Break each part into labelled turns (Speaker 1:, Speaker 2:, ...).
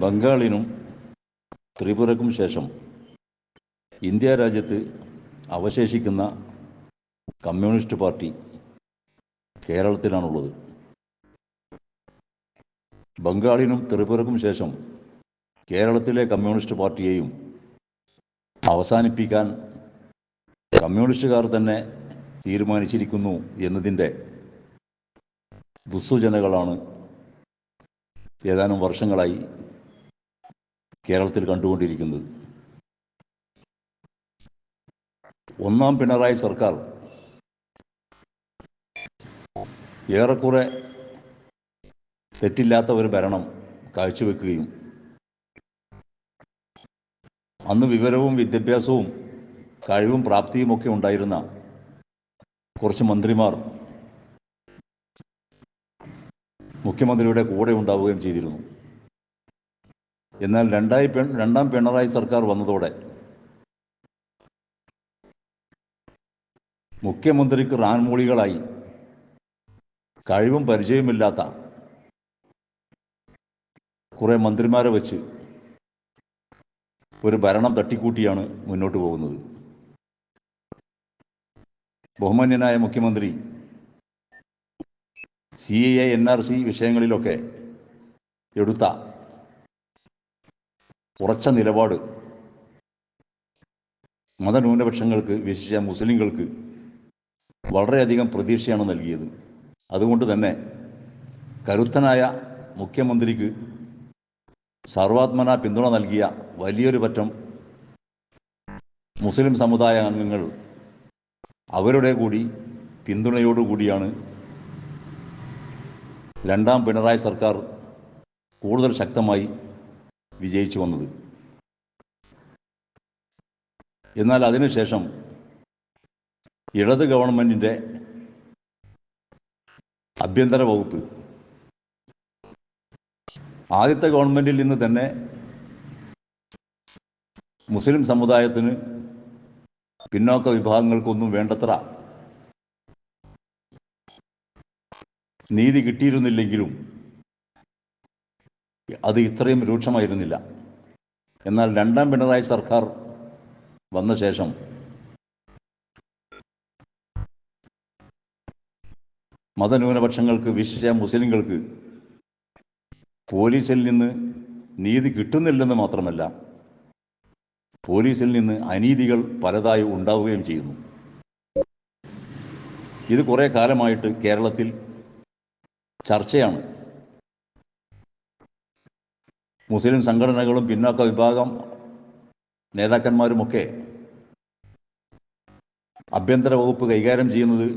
Speaker 1: ബംഗാളിനും ത്രിപുരയ്ക്കും ശേഷം ഇന്ത്യ രാജ്യത്ത് അവശേഷിക്കുന്ന കമ്മ്യൂണിസ്റ്റ് പാർട്ടി കേരളത്തിലാണുള്ളത്. ബംഗാളിനും ത്രിപുരയ്ക്കും ശേഷം കേരളത്തിലെ കമ്മ്യൂണിസ്റ്റ് പാർട്ടിയെയും അവസാനിപ്പിക്കാൻ കമ്മ്യൂണിസ്റ്റുകാർ തന്നെ തീരുമാനിച്ചിരിക്കുന്നു എന്നതിൻ്റെ ദുസ്സൂചനകളാണ് ഏതാനും വർഷങ്ങളായി കേരളത്തിൽ കണ്ടുകൊണ്ടിരിക്കുന്നത്. ഒന്നാം പിണറായി സർക്കാർ ഏറെക്കുറെ തെറ്റില്ലാത്ത ഒരു ഭരണം കാഴ്ചവെക്കുകയും അന്ന് വിവരവും വിദ്യാഭ്യാസവും കഴിവും പ്രാപ്തിയുമൊക്കെ ഉണ്ടായിരുന്ന കുറച്ച് മന്ത്രിമാർ മുഖ്യമന്ത്രിയുടെ കൂടെ ഉണ്ടാവുകയും ചെയ്തിരുന്നു. എന്നാൽ രണ്ടാം പിണറായി സർക്കാർ വന്നതോടെ മുഖ്യമന്ത്രിക്ക് റാൻമൂളികളായി കഴിവും പരിചയമില്ലാത്ത കുറേ മന്ത്രിമാരെ വെച്ച് ഒരു ഭരണം തട്ടിക്കൂട്ടിയാണ് മുന്നോട്ട് പോകുന്നത്. ബഹുമാന്യനായ മുഖ്യമന്ത്രി CAA NRC വിഷയങ്ങളിലൊക്കെ എടുത്ത ഉറച്ച നിലപാട് മതന്യൂനപക്ഷങ്ങൾക്ക്, വിശേഷിച്ച മുസ്ലിങ്ങൾക്ക് വളരെയധികം പ്രതീക്ഷയാണ് നൽകിയത്. അതുകൊണ്ട് തന്നെ കരുത്തനായ മുഖ്യമന്ത്രിക്ക് സർവാത്മന പിന്തുണ നൽകിയ വലിയൊരു പറ്റം മുസ്ലിം സമുദായ അംഗങ്ങൾ അവരുടെ കൂടി പിന്തുണയോടുകൂടിയാണ് രണ്ടാം പിണറായി സർക്കാർ കൂടുതൽ ശക്തമായി വിജയിച്ചു വന്നത്. എന്നാൽ അതിനുശേഷം ഇടത് ഗവൺമെൻറ്റിൻ്റെ ആഭ്യന്തര വകുപ്പ് ആദ്യത്തെ ഗവൺമെൻറ്റിൽ നിന്ന് തന്നെ മുസ്ലിം സമുദായത്തിന്, പിന്നോക്ക വിഭാഗങ്ങൾക്കൊന്നും വേണ്ടത്ര നീതി കിട്ടിയിരുന്നില്ലെങ്കിലും അത് ഇത്രയും രൂക്ഷമായിരുന്നില്ല. എന്നാൽ രണ്ടാം പിണറായി സർക്കാർ വന്ന ശേഷം മതന്യൂനപക്ഷങ്ങൾക്ക്, വിശേഷിച്ച മുസ്ലിങ്ങൾക്ക് പോലീസിൽ നിന്ന് നീതി കിട്ടുന്നില്ലെന്ന് മാത്രമല്ല, പോലീസിൽ നിന്ന് അനീതികൾ പലതായി ഉണ്ടാവുകയും ചെയ്യുന്നു. ഇത് കുറേ കാലമായിട്ട് കേരളത്തിൽ ചർച്ചയാണ്. മുസ്ലിം സംഘടനകളും പിന്നോക്ക വിഭാഗം നേതാക്കന്മാരുമൊക്കെ ആഭ്യന്തര വകുപ്പ് കൈകാര്യം ചെയ്യുന്നത്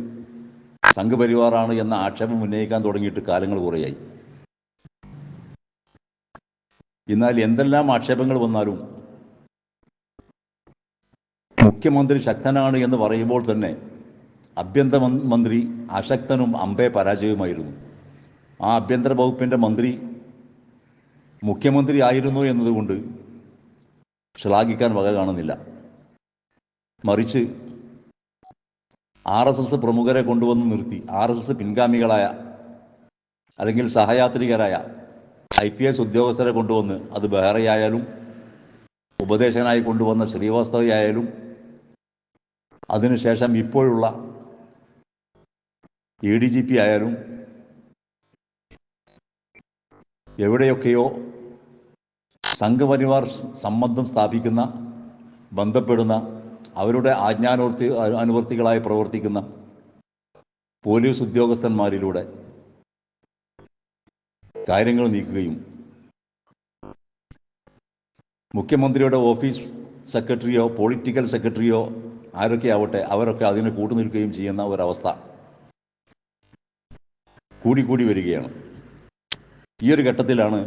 Speaker 1: സംഘപരിവാറാണ് എന്ന ആക്ഷേപം ഉന്നയിക്കാൻ തുടങ്ങിയിട്ട് കാലങ്ങൾ കുറേയായി. എന്നാൽ എന്തെല്ലാം ആക്ഷേപങ്ങൾ വന്നാലും മുഖ്യമന്ത്രി ശക്തനാണ് എന്ന് പറയുമ്പോൾ തന്നെ ആഭ്യന്തര മന്ത്രി അശക്തനും അമ്പേ പരാജയവുമായിരുന്നു. ആ ആഭ്യന്തര വകുപ്പിൻ്റെ മന്ത്രി മുഖ്യമന്ത്രി ആയിരുന്നു എന്നതുകൊണ്ട് ശ്ലാഘിക്കാൻ വക കാണുന്നില്ല. മറിച്ച് RSS പ്രമുഖരെ കൊണ്ടുവന്ന് നിർത്തി, RSS പിൻഗാമികളായ അല്ലെങ്കിൽ സഹയാത്രികരായ IPS ഉദ്യോഗസ്ഥരെ കൊണ്ടുവന്ന്, അത് ബെഹ്റയായാലും ഉപദേശകനായി കൊണ്ടുവന്ന ശ്രീവാസ്തവയായാലും അതിനുശേഷം ഇപ്പോഴുള്ള ADGP ആയാലും എവിടെയൊക്കെയോ സംഘപരിവാർ സംബന്ധം സ്ഥാപിക്കുന്ന, ബന്ധപ്പെടുന്ന, അവരുടെ അനുവർത്തികളായി പ്രവർത്തിക്കുന്ന പോലീസ് ഉദ്യോഗസ്ഥന്മാരിലൂടെ കാര്യങ്ങൾ നീക്കുകയും മുഖ്യമന്ത്രിയുടെ ഓഫീസ് സെക്രട്ടറിയോ പൊളിറ്റിക്കൽ സെക്രട്ടറിയോ ആരൊക്കെ ആവട്ടെ അവരൊക്കെ അതിന് കൂട്ടുനിൽക്കുകയും ചെയ്യുന്ന ഒരവസ്ഥ കൂടിക്കൂടി വരികയാണ്. ഈ ഒരു ഘട്ടത്തിലാണ്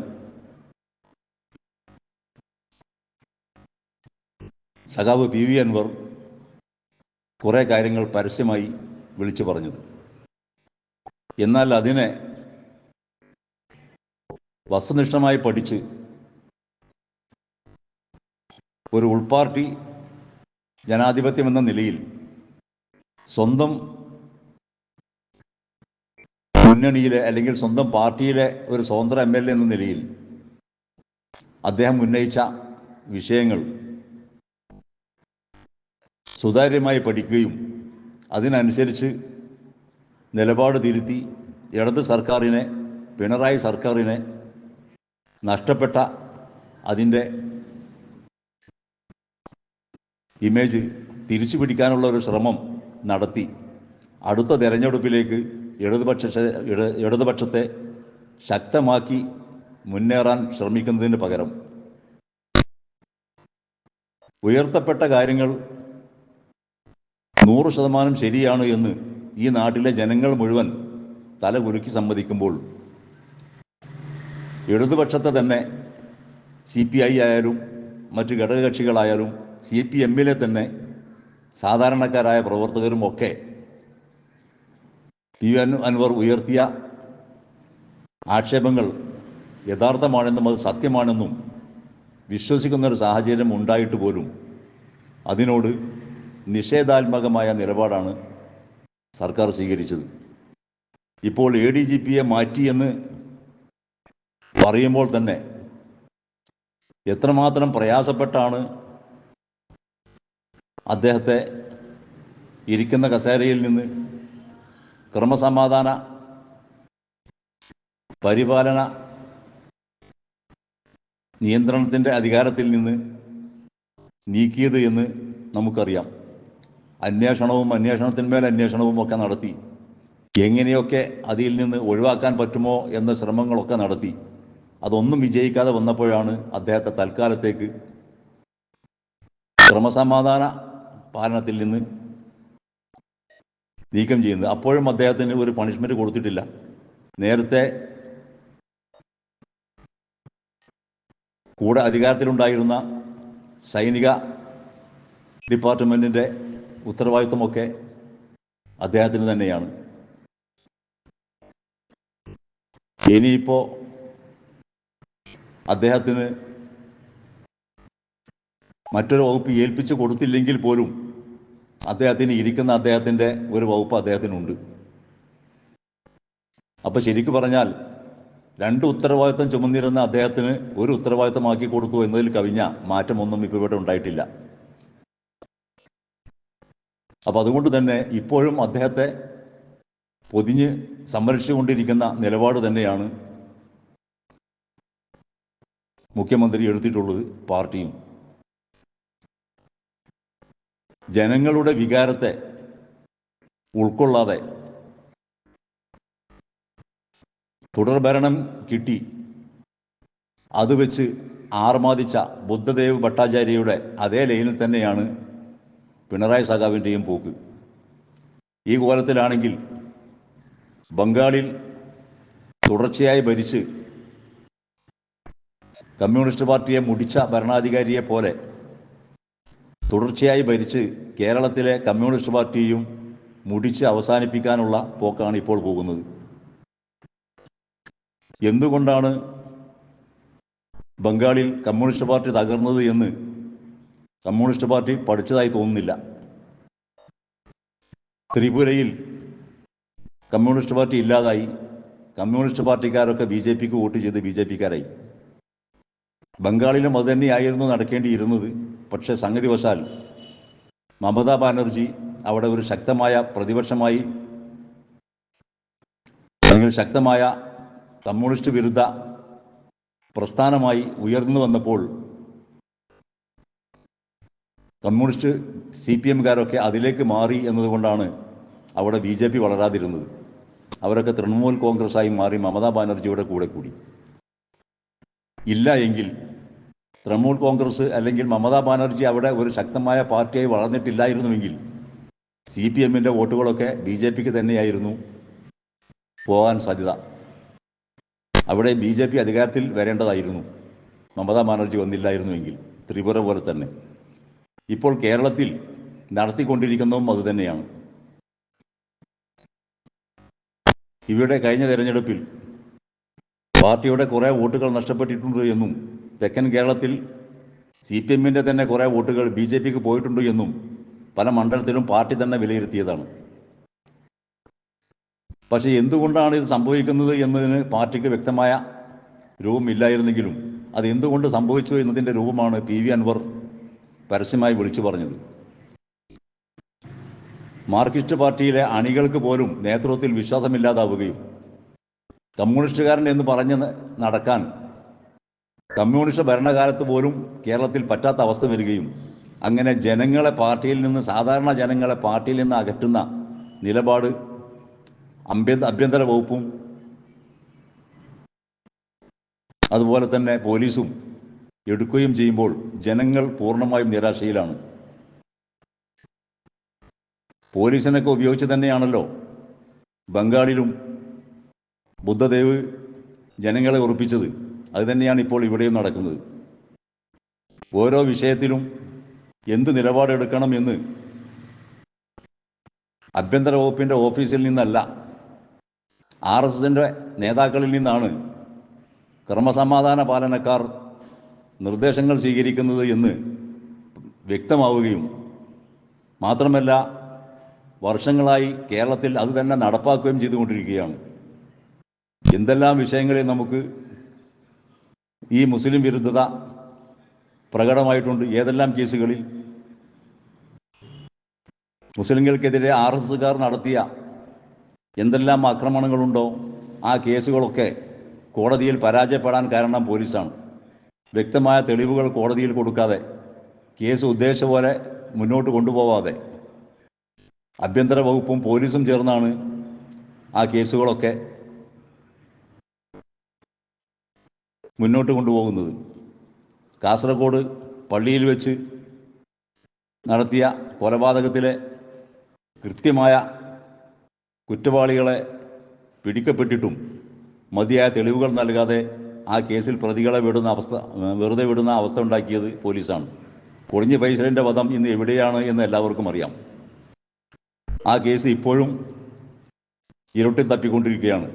Speaker 1: സഖാവ് PV അൻവർ കുറേ കാര്യങ്ങൾ പരസ്യമായി വിളിച്ചു പറഞ്ഞത്. എന്നാൽ അതിനെ വസ്തുനിഷ്ഠമായി പഠിച്ച് ഒരു ഉൾപാർട്ടി ജനാധിപത്യം എന്ന നിലയിൽ സ്വന്തം മുന്നണിയിലെ അല്ലെങ്കിൽ സ്വന്തം പാർട്ടിയിലെ ഒരു സ്വതന്ത്ര MLA എന്ന നിലയിൽ അദ്ദേഹം ഉന്നയിച്ച വിഷയങ്ങൾ സുതാര്യമായി പഠിക്കുകയും അതിനനുസരിച്ച് നിലപാട് തിരുത്തി ഇടത് സർക്കാരിനെ, പിണറായി സർക്കാരിനെ നഷ്ടപ്പെട്ട അതിൻ്റെ ഇമേജ് തിരിച്ചു പിടിക്കാനുള്ള ഒരു ശ്രമം നടത്തി അടുത്ത തെരഞ്ഞെടുപ്പിലേക്ക് ഇടതുപക്ഷത്തെ ശക്തമാക്കി മുന്നേറാൻ ശ്രമിക്കുന്നതിന് പകരം ഉയർത്തപ്പെട്ട കാര്യങ്ങൾ 100% ശരിയാണ് എന്ന് ഈ നാട്ടിലെ ജനങ്ങൾ മുഴുവൻ തലകുലുക്കി സമ്മതിക്കുമ്പോൾ ഇടതുപക്ഷത്തെ തന്നെ CPI ആയാലും മറ്റ് ഘടകകക്ഷികളായാലും CPM-ലെ തന്നെ സാധാരണക്കാരായ പ്രവർത്തകരും ഒക്കെ അൻവർ ഉയർത്തിയ ആക്ഷേപങ്ങൾ യഥാർത്ഥമാണെന്നും അത് സത്യമാണെന്നും വിശ്വസിക്കുന്നൊരു സാഹചര്യം ഉണ്ടായിട്ട് പോലും അതിനോട് നിഷേധാത്മകമായ നിലപാടാണ് സർക്കാർ സ്വീകരിച്ചത്. ഇപ്പോൾ ADGP-യെ മാറ്റിയെന്ന് പറയുമ്പോൾ തന്നെ എത്രമാത്രം പ്രയാസപ്പെട്ടാണ് അദ്ദേഹത്തെ ഇരിക്കുന്ന കസേരയിൽ നിന്ന് ക്രമസമാധാന പരിപാലന നിയന്ത്രണത്തിൻ്റെ അധികാരത്തിൽ നിന്ന് നീക്കിയത് എന്ന് നമുക്കറിയാം. അന്വേഷണത്തിന്മേൽ അന്വേഷണവും ഒക്കെ നടത്തി എങ്ങനെയൊക്കെ അതിൽ നിന്ന് ഒഴിവാക്കാൻ പറ്റുമോ എന്ന ശ്രമങ്ങളൊക്കെ നടത്തി. അതൊന്നും വിജയിക്കാതെ വന്നപ്പോഴാണ് അദ്ദേഹത്തെ തൽക്കാലത്തേക്ക് ക്രമസമാധാന പാലനത്തിൽ നിന്ന് നീക്കം ചെയ്യുന്നത്. അപ്പോഴും അദ്ദേഹത്തിന് ഒരു പണിഷ്മെൻറ്റ് കൊടുത്തിട്ടില്ല. നേരത്തെ കൂടെ അധികാരത്തിലുണ്ടായിരുന്ന സൈനിക ഡിപ്പാർട്ട്മെൻറ്റിൻ്റെ ഉത്തരവാദിത്വമൊക്കെ അദ്ദേഹത്തിന് തന്നെയാണ്. ഇനിയിപ്പോൾ അദ്ദേഹത്തിന് മറ്റൊരു വകുപ്പ് ഏൽപ്പിച്ചു കൊടുത്തില്ലെങ്കിൽ പോലും അദ്ദേഹത്തിൻ്റെ ഒരു വകുപ്പ് അദ്ദേഹത്തിനുണ്ട്. അപ്പോൾ ശരിക്കു പറഞ്ഞാൽ 2 ഉത്തരവാദിത്വം ചുമന്നിരുന്ന അദ്ദേഹത്തിന് ഒരു ഉത്തരവാദിത്വമാക്കി കൊടുത്തു എന്നതിൽ കവിഞ്ഞ മാറ്റമൊന്നും ഇപ്പോൾ ഇവിടെ ഉണ്ടായിട്ടില്ല. അപ്പോൾ അതുകൊണ്ട് തന്നെ ഇപ്പോഴും അദ്ദേഹത്തെ പൊതിഞ്ഞ് സംരക്ഷിച്ചുകൊണ്ടിരിക്കുന്ന നിലപാട് തന്നെയാണ് മുഖ്യമന്ത്രി എടുത്തിട്ടുള്ളത്. പാർട്ടിയും ജനങ്ങളുടെ വികാരത്തെ ഉൾക്കൊള്ളാതെ തുടർഭരണം കിട്ടി അത് വെച്ച് ആർമാദിച്ച ബുദ്ധദേവ് ഭട്ടാചാര്യയുടെ അതേ ലൈനിൽ തന്നെയാണ് പിണറായി സഖാവിൻ്റെയും പോക്ക്. ഈ കോലത്തിലാണെങ്കിൽ ബംഗാളിൽ തുടർച്ചയായി ഭരിച്ച് കമ്മ്യൂണിസ്റ്റ് പാർട്ടിയെ മുടിച്ച ഭരണാധികാരിയെ പോലെ തുടർച്ചയായി ഭരിച്ച് കേരളത്തിലെ കമ്മ്യൂണിസ്റ്റ് പാർട്ടിയും മുടിച്ച് അവസാനിപ്പിക്കാനുള്ള പോക്കാണ് ഇപ്പോൾ പോകുന്നത്. എന്തുകൊണ്ടാണ് ബംഗാളിൽ കമ്മ്യൂണിസ്റ്റ് പാർട്ടി തകർന്നത് എന്ന് കമ്മ്യൂണിസ്റ്റ് പാർട്ടി പഠിച്ചതായി തോന്നുന്നില്ല. ത്രിപുരയിൽ കമ്മ്യൂണിസ്റ്റ് പാർട്ടി ഇല്ലാതായി. കമ്മ്യൂണിസ്റ്റ് പാർട്ടിക്കാരൊക്കെ BJP-ക്ക് വോട്ട് ചെയ്ത് BJP-ക്കാരായി. ബംഗാളിലും അതുതന്നെയായിരുന്നു നടക്കേണ്ടിയിരുന്നത്. പക്ഷേ സംഗതിവശാൽ മമതാ ബാനർജി അവിടെ ഒരു ശക്തമായ പ്രതിപക്ഷമായി അല്ലെങ്കിൽ ശക്തമായ കമ്മ്യൂണിസ്റ്റ് വിരുദ്ധ പ്രസ്ഥാനമായി ഉയർന്നു വന്നപ്പോൾ കമ്മ്യൂണിസ്റ്റ് CPM-കാരൊക്കെ അതിലേക്ക് മാറി എന്നതുകൊണ്ടാണ് അവിടെ BJP വളരാതിരുന്നത്. അവരൊക്കെ തൃണമൂൽ കോൺഗ്രസ്സായി മാറി മമതാ ബാനർജിയുടെ കൂടെ കൂടി. ഇല്ല എങ്കിൽ തൃണമൂൽ കോൺഗ്രസ് അല്ലെങ്കിൽ മമതാ ബാനർജി അവിടെ ഒരു ശക്തമായ പാർട്ടിയായി വളർന്നിട്ടില്ലായിരുന്നുവെങ്കിൽ CPM-ൻ്റെ വോട്ടുകളൊക്കെ BJP-ക്ക് തന്നെയായിരുന്നു പോകാൻ സാധ്യത. അവിടെ BJP അധികാരത്തിൽ വരേണ്ടതായിരുന്നു മമതാ ബാനർജി വന്നില്ലായിരുന്നുവെങ്കിൽ, ത്രിപുര പോലെ തന്നെ. ഇപ്പോൾ കേരളത്തിൽ നടത്തിക്കൊണ്ടിരിക്കുന്നതും അതുതന്നെയാണ്. ഇവിടെ കഴിഞ്ഞ തെരഞ്ഞെടുപ്പിൽ പാർട്ടിയുടെ കുറേ വോട്ടുകൾ നഷ്ടപ്പെട്ടിട്ടുണ്ട് എന്നും തെക്കൻ കേരളത്തിൽ CPM-ൻ്റെ തന്നെ കുറേ വോട്ടുകൾ BJP-ക്ക് പോയിട്ടുണ്ട് എന്നും പല മണ്ഡലത്തിലും പാർട്ടി തന്നെ വിലയിരുത്തിയതാണ്. പക്ഷേ എന്തുകൊണ്ടാണ് ഇത് സംഭവിക്കുന്നത് എന്നതിന് പാർട്ടിക്ക് വ്യക്തമായ രൂപമില്ലായിരുന്നെങ്കിലും അത് എന്തുകൊണ്ട് സംഭവിച്ചു എന്നതിൻ്റെ രൂപമാണ് PV അൻവർ പരസ്യമായി വിളിച്ചു പറഞ്ഞത്. മാർക്സിസ്റ്റ് പാർട്ടിയിലെ അണികൾക്ക് പോലും നേതൃത്വത്തിൽ വിശ്വാസമില്ലാതാവുകയും കമ്മ്യൂണിസ്റ്റുകാരൻ എന്ന് പറഞ്ഞ് നടക്കാൻ കമ്മ്യൂണിസ്റ്റ് ഭരണകാലത്ത് പോലും കേരളത്തിൽ പറ്റാത്ത അവസ്ഥ വരികയും അങ്ങനെ ജനങ്ങളെ പാർട്ടിയിൽ നിന്ന്, സാധാരണ ജനങ്ങളെ പാർട്ടിയിൽ നിന്ന് അകറ്റുന്ന നിലപാട് ആഭ്യന്തര വകുപ്പും അതുപോലെ തന്നെ പോലീസും എടുക്കുകയും ചെയ്യുമ്പോൾ ജനങ്ങൾ പൂർണ്ണമായും നിരാശയിലാണ്. പോലീസിനൊക്കെ ഉപയോഗിച്ച് തന്നെയാണല്ലോ ബംഗാളിലും ബുദ്ധദേവ് ജനങ്ങളെ ഉറപ്പിച്ചത്. അതുതന്നെയാണ് ഇപ്പോൾ ഇവിടെയും നടക്കുന്നത്. ഓരോ വിഷയത്തിലും എന്ത് നിലപാടെടുക്കണം എന്ന് ആഭ്യന്തര വകുപ്പിൻ്റെ ഓഫീസിൽ നിന്നല്ല, RSSൻ്റെ നേതാക്കളിൽ നിന്നാണ് ക്രമസമാധാന പാലനക്കാർ നിർദ്ദേശങ്ങൾ സ്വീകരിക്കുന്നത് എന്ന് വ്യക്തമാവുകയും മാത്രമല്ല വർഷങ്ങളായി കേരളത്തിൽ അത് തന്നെ നടപ്പാക്കുകയും ചെയ്തുകൊണ്ടിരിക്കുകയാണ്. എന്തെല്ലാം വിഷയങ്ങളിൽ നമുക്ക് ഈ മുസ്ലിം വിരുദ്ധത പ്രകടമായിട്ടുണ്ട്, ഏതെല്ലാം കേസുകളിൽ മുസ്ലിങ്ങൾക്കെതിരെ RSSകാർ നടത്തിയ എന്തെല്ലാം ആക്രമണങ്ങളുണ്ടോ ആ കേസുകളൊക്കെ കോടതിയിൽ പരാജയപ്പെടാൻ കാരണം പോലീസാണ്. വ്യക്തമായ തെളിവുകൾ കോടതിയിൽ കൊടുക്കാതെ, കേസ് ഉദ്ദേശിച്ച പോലെ മുന്നോട്ട് കൊണ്ടുപോവാതെ ആഭ്യന്തര വകുപ്പും പോലീസും ചേർന്നാണ് ആ കേസുകളൊക്കെ മുന്നോട്ട് കൊണ്ടുപോകുന്നത്. കാസർഗോഡ് പള്ളിയിൽ വെച്ച് നടത്തിയ കൊലപാതകത്തിലെ കൃത്യമായ കുറ്റവാളികളെ പിടിക്കപ്പെട്ടിട്ടും മതിയായ തെളിവുകൾ നൽകാതെ ആ കേസിൽ പ്രതികളെ വെറുതെ വിടുന്ന അവസ്ഥ ഉണ്ടാക്കിയത് പോലീസാണ്. കൊടിഞ്ഞി ഫൈസലിൻ്റെ വധം ഇന്ന് എവിടെയാണ് എന്ന് എല്ലാവർക്കും അറിയാം. ആ കേസ് ഇപ്പോഴും ഇരുട്ടിൽ തപ്പിക്കൊണ്ടിരിക്കുകയാണ്.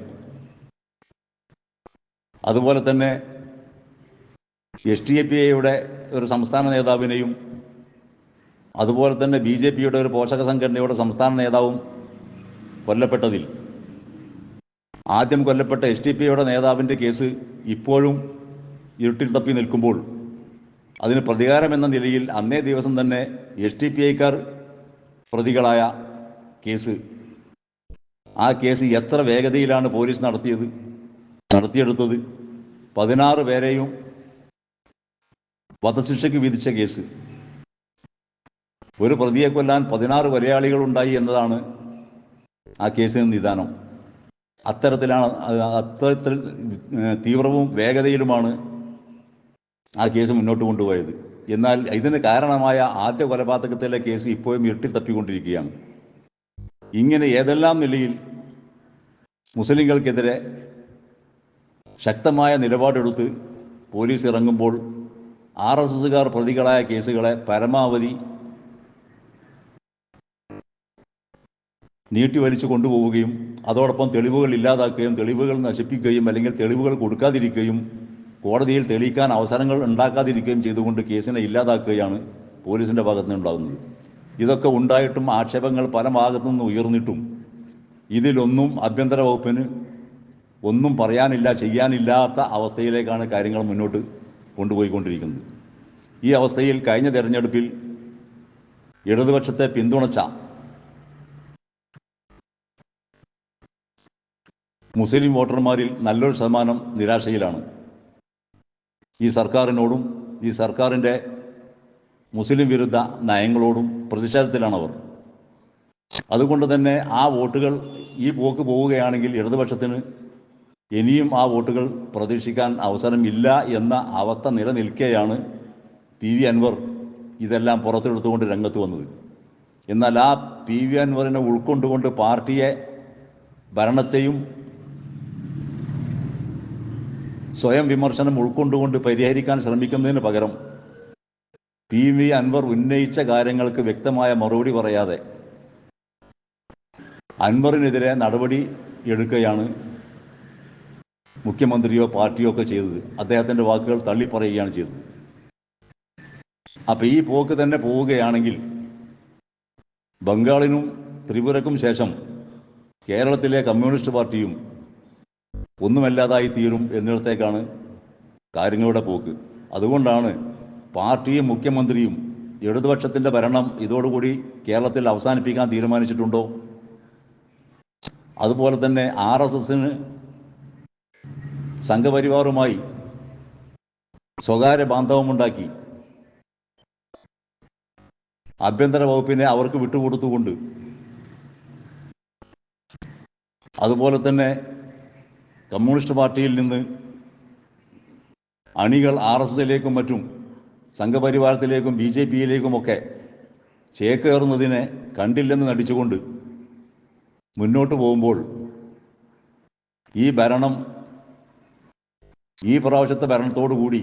Speaker 1: അതുപോലെ തന്നെ SDPIയുടെ ഒരു സംസ്ഥാന നേതാവിനെയും അതുപോലെ തന്നെ BJPയുടെ ഒരു പോഷക സംഘടനയുടെ സംസ്ഥാന നേതാവും കൊല്ലപ്പെട്ടതിൽ ആദ്യം കൊല്ലപ്പെട്ട SDPIയുടെ നേതാവിൻ്റെ കേസ് ഇപ്പോഴും ഇരുട്ടിൽ തപ്പി നിൽക്കുമ്പോൾ അതിന് പ്രതികാരമെന്ന നിലയിൽ അന്നേ ദിവസം തന്നെ SDPIക്കാർ പ്രതികളായ ആ കേസ് എത്ര വേഗതയിലാണ് പോലീസ് നടത്തിയെടുത്തത്. 16 പേരെയും വധശിക്ഷയ്ക്ക് വിധിച്ച കേസ്. ഒരു പ്രതിയെ കൊല്ലാൻ 16 കൊലയാളികളുണ്ടായി എന്നതാണ് ആ കേസിന് നിദാനം. അത്തരത്തിൽ തീവ്രവും വേഗതയിലുമാണ് ആ കേസ് മുന്നോട്ട് കൊണ്ടുപോയത്. എന്നാൽ ഇതിന് കാരണമായ ആദ്യ കൊലപാതകത്തിലെ കേസ് ഇപ്പോഴും ഇരുട്ടിൽ തപ്പിക്കൊണ്ടിരിക്കുകയാണ്. ഇങ്ങനെ ഏതെല്ലാം നിലയിൽ മുസ്ലിങ്ങൾക്കെതിരെ ശക്തമായ നിലപാടെടുത്ത് പോലീസ് ഇറങ്ങുമ്പോൾ RSSകാർ പ്രതികളായ കേസുകളെ പരമാവധി നീട്ടിവലിച്ചു കൊണ്ടുപോവുകയും അതോടൊപ്പം തെളിവുകൾ ഇല്ലാതാക്കുകയും തെളിവുകൾ നശിപ്പിക്കുകയും അല്ലെങ്കിൽ തെളിവുകൾ കൊടുക്കാതിരിക്കുകയും കോടതിയിൽ തെളിയിക്കാൻ അവസരങ്ങൾ ഉണ്ടാക്കാതിരിക്കുകയും ചെയ്തുകൊണ്ട് കേസിനെ ഇല്ലാതാക്കുകയാണ് പോലീസിൻ്റെ ഭാഗത്തു നിന്നുണ്ടാകുന്നത്. ഇതൊക്കെ ഉണ്ടായിട്ടും ആക്ഷേപങ്ങൾ പല ഭാഗത്തു നിന്ന് ഉയർന്നിട്ടും ഇതിലൊന്നും ആഭ്യന്തര വകുപ്പിന് ഒന്നും പറയാനില്ല, ചെയ്യാനില്ലാത്ത അവസ്ഥയിലേക്കാണ് കാര്യങ്ങൾ മുന്നോട്ട് കൊണ്ടുപോയിക്കൊണ്ടിരിക്കുന്നത്. ഈ അവസ്ഥയിൽ കഴിഞ്ഞ തെരഞ്ഞെടുപ്പിൽ ഇടതുപക്ഷത്തെ പിന്തുണച്ച മുസ്ലിം വോട്ടർമാരിൽ നല്ലൊരു ശതമാനം നിരാശയിലാണ്. ഈ സർക്കാരിനോടും ഈ സർക്കാരിൻ്റെ മുസ്ലിം വിരുദ്ധ നയങ്ങളോടും പ്രതിഷേധത്തിലാണവർ. അതുകൊണ്ട് തന്നെ ആ വോട്ടുകൾ ഈ പോക്ക് പോവുകയാണെങ്കിൽ ഇടതുപക്ഷത്തിന് ഇനിയും ആ വോട്ടുകൾ പ്രതീക്ഷിക്കാൻ അവസരമില്ല എന്ന അവസ്ഥ നിലനിൽക്കെയാണ് PV അൻവർ ഇതെല്ലാം പുറത്തെടുത്തുകൊണ്ട് രംഗത്ത് വന്നത്. എന്നാൽ ആ PV അൻവറിനെ ഉൾക്കൊണ്ടുകൊണ്ട് പാർട്ടിയെ, ഭരണത്തെയും സ്വയം വിമർശനം ഉൾക്കൊണ്ടുകൊണ്ട് പരിഹരിക്കാൻ ശ്രമിക്കുന്നതിന് പകരം PV അൻവർ ഉന്നയിച്ച കാര്യങ്ങൾക്ക് വ്യക്തമായ മറുപടി പറയാതെ അൻവറിനെതിരെ നടപടി എടുക്കുകയാണ് മുഖ്യമന്ത്രിയോ പാർട്ടിയോ ഒക്കെ ചെയ്തത്. അദ്ദേഹത്തിൻ്റെ വാക്കുകൾ തള്ളിപ്പറയുകയാണ് ചെയ്തത്. അപ്പോൾ ഈ പോക്ക് തന്നെ പോവുകയാണെങ്കിൽ ബംഗാളിനും ത്രിപുരയ്ക്കും ശേഷം കേരളത്തിലെ കമ്മ്യൂണിസ്റ്റ് പാർട്ടിയും ഒന്നുമല്ലാതായി തീരും എന്നിടത്തേക്കാണ് കാര്യങ്ങളുടെ പോക്ക്. അതുകൊണ്ടാണ് പാർട്ടിയും മുഖ്യമന്ത്രിയും ഇടതുപക്ഷത്തിൻ്റെ ഭരണം ഇതോടുകൂടി കേരളത്തിൽ അവസാനിപ്പിക്കാൻ തീരുമാനിച്ചിട്ടുണ്ടോ, അതുപോലെ തന്നെ RSSന് സംഘപരിവാറുമായി സ്വകാര്യ ബാന്ധവമുണ്ടാക്കി ആഭ്യന്തര വകുപ്പിനെ അവർക്ക് വിട്ടുകൊടുത്തുകൊണ്ട്, അതുപോലെ തന്നെ കമ്മ്യൂണിസ്റ്റ് പാർട്ടിയിൽ നിന്ന് അണികൾ RSSലേക്കും മറ്റും സംഘപരിവാരത്തിലേക്കും BJPയിലേക്കുമൊക്കെ ചേക്കേറുന്നതിനെ കണ്ടില്ലെന്ന് നടിച്ചുകൊണ്ട് മുന്നോട്ട് പോകുമ്പോൾ ഈ പ്രാവശ്യത്തെ ഭരണത്തോടുകൂടി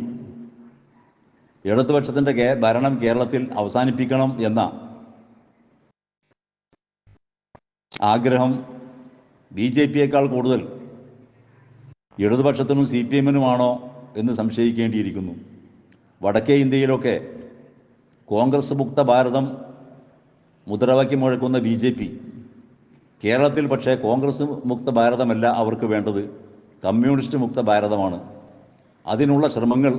Speaker 1: ഇടതുപക്ഷത്തിൻ്റെ ഭരണം കേരളത്തിൽ അവസാനിപ്പിക്കണം എന്ന ആഗ്രഹം BJPയേക്കാൾ കൂടുതൽ ഇടതുപക്ഷത്തിനും CPMനുമാണോ എന്ന് സംശയിക്കേണ്ടിയിരിക്കുന്നു. വടക്കേ ഇന്ത്യയിലൊക്കെ കോൺഗ്രസ് മുക്ത ഭാരതം മുദ്രാവാക്യം മുഴക്കുന്ന BJP കേരളത്തിൽ പക്ഷേ കോൺഗ്രസ് മുക്ത ഭാരതമല്ല അവർക്ക് വേണ്ടത്, കമ്മ്യൂണിസ്റ്റ് മുക്ത ഭാരതമാണ്. അതിനുള്ള ശ്രമങ്ങൾ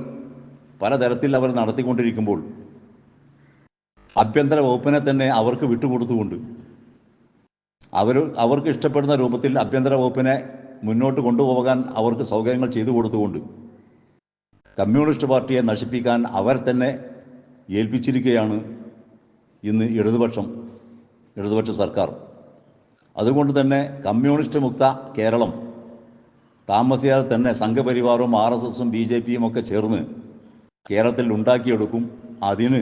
Speaker 1: പലതരത്തിൽ അവർ നടത്തിക്കൊണ്ടിരിക്കുമ്പോൾ ആഭ്യന്തര വകുപ്പിനെ തന്നെ അവർക്ക് വിട്ടുകൊടുത്തുകൊണ്ട് അവർക്ക് ഇഷ്ടപ്പെടുന്ന രൂപത്തിൽ ആഭ്യന്തര വകുപ്പിനെ മുന്നോട്ട് കൊണ്ടുപോകാൻ അവർക്ക് സൗകര്യങ്ങൾ ചെയ്തു കൊടുത്തുകൊണ്ട് കമ്മ്യൂണിസ്റ്റ് പാർട്ടിയെ നശിപ്പിക്കാൻ അവർ തന്നെ ഏൽപ്പിച്ചിരിക്കുകയാണ് ഇന്ന് ഇടതുപക്ഷ സർക്കാർ. അതുകൊണ്ട് തന്നെ കമ്മ്യൂണിസ്റ്റ് മുക്ത കേരളം താമസിയാതെ തന്നെ സംഘപരിവാറും RSSും BJPയും ഒക്കെ ചേർന്ന് കേരളത്തിൽ ഉണ്ടാക്കിയെടുക്കും. അതിന്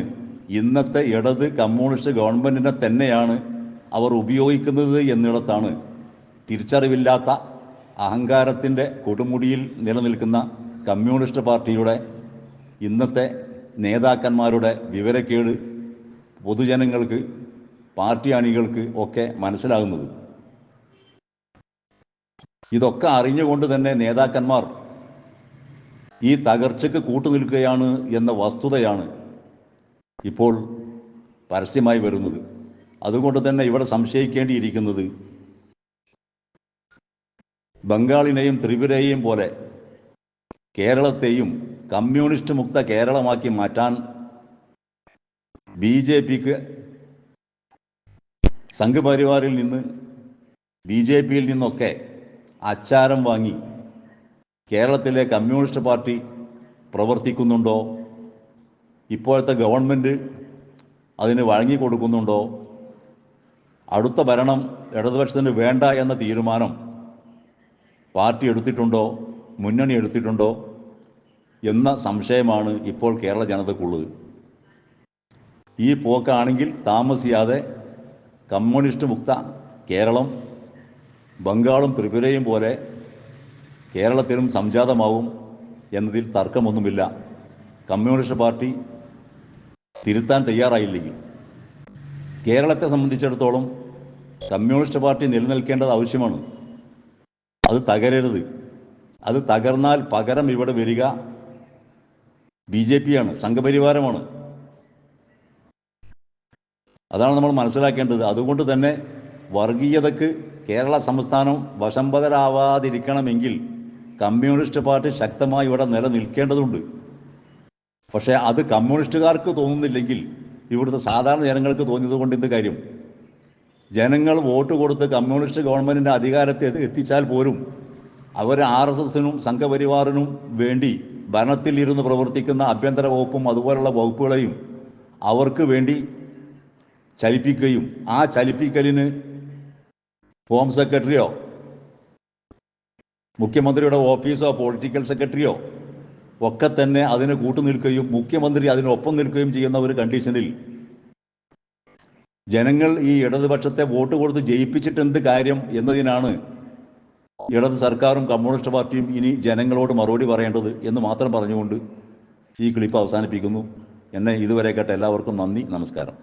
Speaker 1: ഇന്നത്തെ ഇടത് കമ്മ്യൂണിസ്റ്റ് ഗവൺമെൻറ്റിനെ തന്നെയാണ് അവർ ഉപയോഗിക്കുന്നത് എന്നിടത്താണ് തിരിച്ചറിവില്ലാത്ത അഹങ്കാരത്തിൻ്റെ കൊടുമുടിയിൽ നിലനിൽക്കുന്ന കമ്മ്യൂണിസ്റ്റ് പാർട്ടിയുടെ ഇന്നത്തെ നേതാക്കന്മാരുടെ വിവരക്കേട് പൊതുജനങ്ങൾക്ക്, പാർട്ടി അണികൾക്ക് ഒക്കെ മനസ്സിലാകുന്നത്. ഇതൊക്കെ അറിഞ്ഞുകൊണ്ട് തന്നെ നേതാക്കന്മാർ ഈ തകർച്ചയ്ക്ക് കൂട്ടുനിൽക്കുകയാണ് എന്ന വസ്തുതയാണ് ഇപ്പോൾ പരസ്യമായി വരുന്നത്. അതുകൊണ്ട് തന്നെ ഇവിടെ സംശയിക്കേണ്ടിയിരിക്കുന്നത് ബംഗാളിനെയും ത്രിപുരയെയും പോലെ കേരളത്തെയും കമ്മ്യൂണിസ്റ്റ് മുക്ത കേരളമാക്കി മാറ്റാൻ BJPക്ക് സംഘപരിവാറിൽ നിന്ന് BJPയിൽ നിന്നൊക്കെ അച്ചാരം വാങ്ങി കേരളത്തിലെ കമ്മ്യൂണിസ്റ്റ് പാർട്ടി പ്രവർത്തിക്കുന്നുണ്ടോ, ഇപ്പോഴത്തെ ഗവൺമെൻറ് അതിന് വഴങ്ങിക്കൊടുക്കുന്നുണ്ടോ, അടുത്ത ഭരണം ഇടതുപക്ഷത്തിന് വേണ്ട എന്ന തീരുമാനം പാർട്ടി എടുത്തിട്ടുണ്ടോ, മുന്നണി എടുത്തിട്ടുണ്ടോ എന്ന സംശയമാണ് ഇപ്പോൾ കേരള ജനതയ്ക്കുള്ളത്. ഈ പോക്കാണെങ്കിൽ താമസിയാതെ കമ്മ്യൂണിസ്റ്റ് മുക്ത കേരളം ബംഗാളും ത്രിപുരയും പോലെ കേരളത്തിലും സംജാതമാവും എന്നതിൽ തർക്കമൊന്നുമില്ല. കമ്മ്യൂണിസ്റ്റ് പാർട്ടി തിരുത്താൻ തയ്യാറായില്ലെങ്കിൽ കേരളത്തെ സംബന്ധിച്ചിടത്തോളം കമ്മ്യൂണിസ്റ്റ് പാർട്ടി നിലനിൽക്കേണ്ടത് ആവശ്യമാണ്. അത് തകരരുത്. അത് തകർന്നാൽ പകരം ഇവിടെ വരിക BJPയാണ്, സംഘപരിവാരമാണ്. അതാണ് നമ്മൾ മനസ്സിലാക്കേണ്ടത്. അതുകൊണ്ട് തന്നെ വർഗീയതയ്ക്ക് കേരള സംസ്ഥാനം വശംവദരാവാതിരിക്കണമെങ്കിൽ കമ്മ്യൂണിസ്റ്റ് പാർട്ടി ശക്തമായി ഇവിടെ നിലനിൽക്കേണ്ടതുണ്ട്. പക്ഷേ അത് കമ്മ്യൂണിസ്റ്റുകാർക്ക് തോന്നുന്നില്ലെങ്കിൽ ഇവിടുത്തെ സാധാരണ ജനങ്ങൾക്ക് തോന്നിയതുകൊണ്ട് എന്ത് കാര്യം? ജനങ്ങൾ വോട്ട് കൊടുത്ത് കമ്മ്യൂണിസ്റ്റ് ഗവൺമെൻറ്റിൻ്റെ അധികാരത്തെ എത്തിച്ചാൽ പോലും അവർ RSSനും സംഘപരിവാറിനും വേണ്ടി ഭരണത്തിൽ ഇരുന്ന് പ്രവർത്തിക്കുന്ന ആഭ്യന്തര വകുപ്പും അതുപോലുള്ള വകുപ്പുകളെയും അവർക്ക് വേണ്ടി ചലിപ്പിക്കുകയും ആ ചലിപ്പിക്കലിന് ഹോം സെക്രട്ടറിയോ മുഖ്യമന്ത്രിയുടെ ഓഫീസോ പൊളിറ്റിക്കൽ സെക്രട്ടറിയോ ഒക്കെ തന്നെ അതിന് കൂട്ടുനിൽക്കുകയും മുഖ്യമന്ത്രി അതിനൊപ്പം നിൽക്കുകയും ചെയ്യുന്ന ഒരു കണ്ടീഷനിൽ ജനങ്ങൾ ഈ ഇടതുപക്ഷത്തെ വോട്ട് കൊടുത്ത് ജയിപ്പിച്ചിട്ട് എന്ത് കാര്യം എന്നതിനാണ് ഇടത് സർക്കാരും കമ്മ്യൂണിസ്റ്റ് പാർട്ടിയും ഇനി ജനങ്ങളോട് മറുപടി പറയേണ്ടത് എന്ന് മാത്രം പറഞ്ഞുകൊണ്ട് ഈ ക്ലിപ്പ് അവസാനിപ്പിക്കുന്നു. എന്നെ ഇതുവരെ കേട്ട എല്ലാവർക്കും നന്ദി, നമസ്കാരം.